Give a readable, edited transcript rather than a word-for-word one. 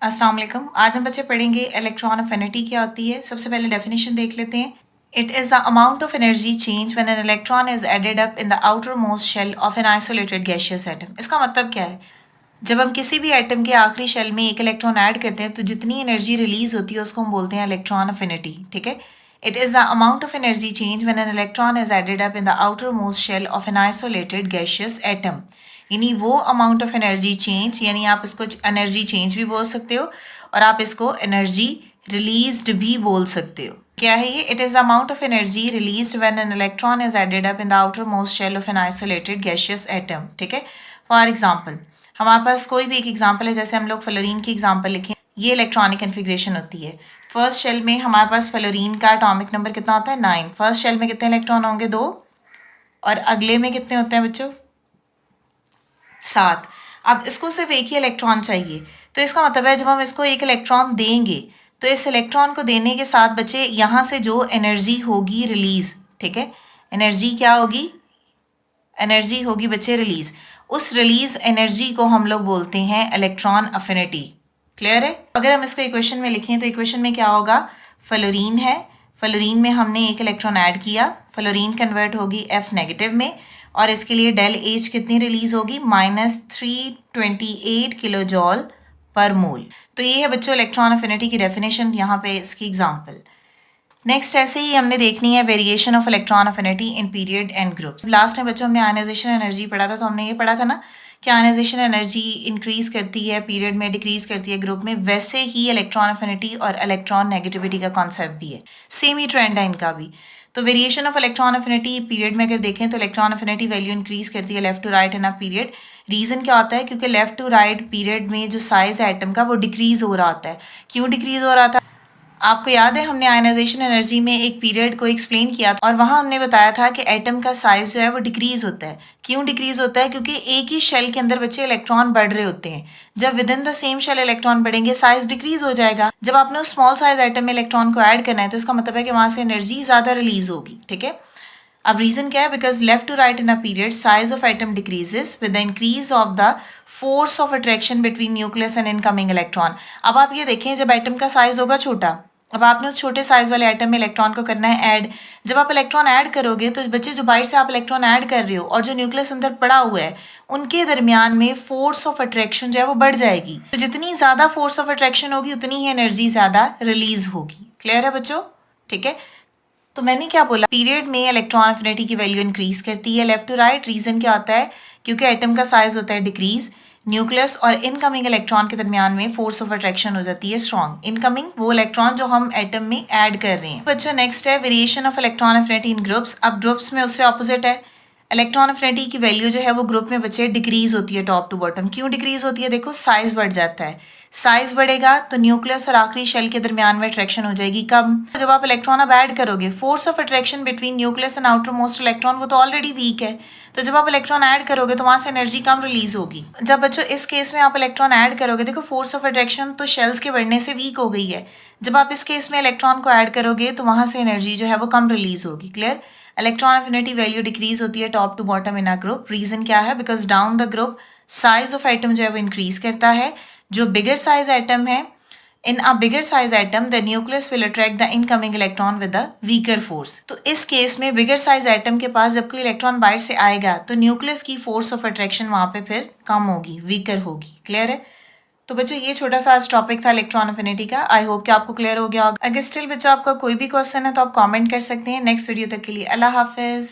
अस्सलाम वालेकुम। आज हम बच्चे पढ़ेंगे इलेक्ट्रॉन अफिनिटी क्या होती है। सबसे पहले डेफिनेशन देख लेते हैं। It is the amount of energy change when an electron is added up in the outermost shell of an isolated gaseous atom. इसका मतलब क्या है? जब हम किसी भी एटम के आखिरी शेल में एक इलेक्ट्रॉन ऐड करते हैं तो जितनी एनर्जी रिलीज होती है उसको हम बोलते हैं इलेक्ट्रॉन अफिनिटी। ठीक है। It is the amount of energy change when an electron is added up in the outermost shell of an isolated gaseous atom. यानी वो अमाउंट ऑफ एनर्जी चेंज, यानी आप इसको एनर्जी चेंज भी बोल सकते हो और आप इसको एनर्जी रिलीज्ड भी बोल सकते हो। क्या है ये? It is the amount of energy released when an electron is added up in the outermost shell of an isolated gaseous atom. ठीक है। फॉर एग्जाम्पल, हमारे पास कोई भी एक एग्जाम्पल है, जैसे हम लोग फ्लोरीन की एग्जाम्पल लिखें। ये इलेक्ट्रॉनिक कन्फिग्रेशन होती है। फर्स्ट शेल में हमारे पास फ्लोरीन का एटॉमिक नंबर कितना होता है? 9। फर्स्ट शेल में कितने इलेक्ट्रॉन होंगे? 2। और अगले में कितने होते हैं बच्चों? 7। अब इसको सिर्फ एक ही इलेक्ट्रॉन चाहिए, तो इसका मतलब है जब हम इसको एक इलेक्ट्रॉन देंगे तो इस इलेक्ट्रॉन को देने के साथ बच्चे यहाँ से जो एनर्जी होगी रिलीज, ठीक है, एनर्जी क्या होगी? एनर्जी होगी बच्चे रिलीज। उस रिलीज एनर्जी को हम लोग बोलते हैं इलेक्ट्रॉन अफिनिटी। क्लियर है? अगर हम इसको इक्वेशन में लिखें तो इक्वेशन में क्या होगा? फ्लोरीन है, फ्लोरीन में हमने एक इलेक्ट्रॉन ऐड किया, फ्लोरीन कन्वर्ट होगी F नेगेटिव में और इसके लिए डेल एच कितनी रिलीज होगी? -328 किलो जॉल पर मोल। तो ये है बच्चों इलेक्ट्रॉन अफिनिटी की डेफिनेशन, यहाँ पे इसकी एग्जाम्पल। नेक्स्ट ऐसे ही हमने देखनी है variation of electron affinity in period and groups. Last time बच्चों हमने आयनाइजेशन एनर्जी पढ़ा था, तो हमने ये पढ़ा था ना कि आयनाइजेशन एनर्जी इंक्रीज करती है पीरियड में, डिक्रीज करती है ग्रुप में। वैसे ही इलेक्ट्रॉन अफिनिटी और इलेक्ट्रॉन नेगेटिविटी का कॉन्सेप्ट भी है, सेम ही ट्रेंड है इनका भी। तो variation of electron affinity period में अगर देखें तो इलेक्ट्रॉन अफिनिटी वैल्यू इंक्रीज करती है left to right in a period. Reason क्या होता है? क्योंकि लेफ्ट टू राइट पीरियड में जो साइज है एटम का वो डिक्रीज हो रहा होता है। क्यों डिक्रीज हो रहा था? आपको याद है हमने आयनाइजेशन एनर्जी में एक पीरियड को एक्सप्लेन किया था और वहां हमने बताया था कि एटम का साइज जो है वो डिक्रीज होता है। क्यों डिक्रीज होता है? क्योंकि एक ही शेल के अंदर बच्चे इलेक्ट्रॉन बढ़ रहे होते हैं। जब within the same shell electron बढ़ेंगे साइज डिक्रीज हो जाएगा। जब आपने उस स्मॉल साइज एटम में इलेक्ट्रॉन को ऐड करना है तो इसका मतलब है कि वहां से एनर्जी ज्यादा रिलीज होगी। ठीक है। अब रीजन क्या है? Because left to right in a period size of atom decreases with the increase of the force of attraction between nucleus and incoming electron. अब आप ये देखें, जब एटम का साइज होगा छोटा, अब आपने उस छोटे साइज वाले एटम में इलेक्ट्रॉन को करना है ऐड। जब आप इलेक्ट्रॉन ऐड करोगे तो बच्चे जो बाहर से आप इलेक्ट्रॉन ऐड कर रहे हो और जो न्यूक्लियस अंदर पड़ा हुआ है उनके दरमियान में फोर्स ऑफ अट्रैक्शन जो है वो बढ़ जाएगी। तो जितनी ज्यादा फोर्स ऑफ अट्रैक्शन होगी उतनी ही एनर्जी ज्यादा रिलीज होगी। क्लियर है बच्चों? ठीक है। तो मैंने क्या बोला? पीरियड में इलेक्ट्रॉन अफिनिटी की वैल्यू इंक्रीज करती है लेफ्ट टू राइट। रीजन क्या होता है? क्योंकि एटम का साइज होता है डिक्रीज, न्यूक्लियस और इनकमिंग इलेक्ट्रॉन के दरमियान में फोर्स ऑफ अट्रैक्शन हो जाती है स्ट्रॉन्ग। इनकमिंग वो इलेक्ट्रॉन जो हम एटम में ऐड कर रहे हैं। बच्चों नेक्स्ट है variation of electron affinity in groups. अब ग्रुप्स में उससे ऑपोजिट है, इलेक्ट्रॉन अफिनिटी की वैल्यू जो है वो ग्रुप में बच्चे डिक्रीज होती है टॉप टू बॉटम। क्यों डिक्रीज होती है? देखो साइज बढ़ जाता है, साइज बढ़ेगा तो न्यूक्लियस और आखिरी शेल के दरमियान में अट्रैक्शन हो जाएगी। कब? जब आप इलेक्ट्रॉन अब ऐड करोगे, force of attraction between nucleus and outer most electron वो तो ऑलरेडी वीक है, तो जब आप इलेक्ट्रॉन ऐड करोगे तो वहां से एनर्जी कम रिलीज होगी। जब बच्चों इस केस में आप इलेक्ट्रॉन ऐड करोगे, देखो फोर्स ऑफ अट्रैक्शन तो शेल्स के बढ़ने से वीक हो गई है। जब आप इस केस में इलेक्ट्रॉन को ऐड करोगे तो वहां से एनर्जी जो है वो कम रिलीज होगी। Clear? Electron affinity value decrease होती है top to bottom in a group. Reason क्या है? Because down the group size of atom जो है वो इंक्रीज करता है। जो बिगर साइज एटम है, in a bigger size atom the nucleus will attract the incoming electron with a weaker force. तो इस केस में बिगर साइज एटम के पास जब कोई इलेक्ट्रॉन बाहर से आएगा तो न्यूक्लियस की फोर्स ऑफ अट्रैक्शन वहां पे फिर कम होगी, वीकर होगी। क्लियर है? तो बच्चों ये छोटा सा आज टॉपिक था इलेक्ट्रॉन अफिनिटी का। आई होप कि आपको क्लियर हो गया होगा। अगर स्टिल बच्चों आपका कोई भी क्वेश्चन है तो आप कमेंट कर सकते हैं। नेक्स्ट वीडियो तक के लिए अल्लाह हाफिज।